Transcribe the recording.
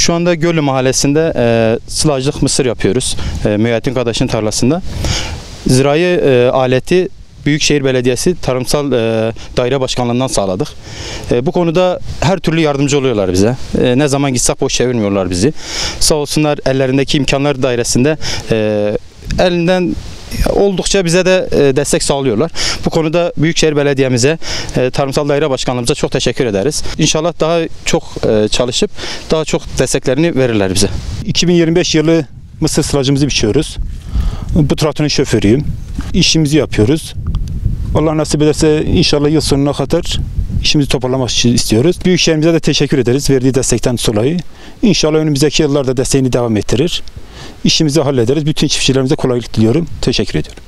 Şu anda Göllü Mahallesi'nde sılajlık mısır yapıyoruz. Müeyyetin kardeşinin tarlasında. Zirai aleti Büyükşehir Belediyesi Tarımsal Daire Başkanlığı'ndan sağladık. Bu konuda her türlü yardımcı oluyorlar bize. Ne zaman gitsek boş çevirmiyorlar bizi. Sağ olsunlar, ellerindeki imkanlar dairesinde elinden oldukça bize de destek sağlıyorlar. Bu konuda Büyükşehir Belediye'mize, Tarımsal Daire Başkanlığımıza çok teşekkür ederiz. İnşallah daha çok çalışıp daha çok desteklerini verirler bize. 2025 yılı mısır sılacımızı biçiyoruz. Bu traktörün şoförüyüm. İşimizi yapıyoruz. Allah nasip ederse inşallah yıl sonuna kadar işimizi toparlamak için istiyoruz. Büyükşehir'imize de teşekkür ederiz verdiği destekten dolayı. İnşallah önümüzdeki yıllarda desteğini devam ettirir. İşimizi hallederiz. Bütün çiftçilerimize kolaylık diliyorum. Teşekkür ediyorum.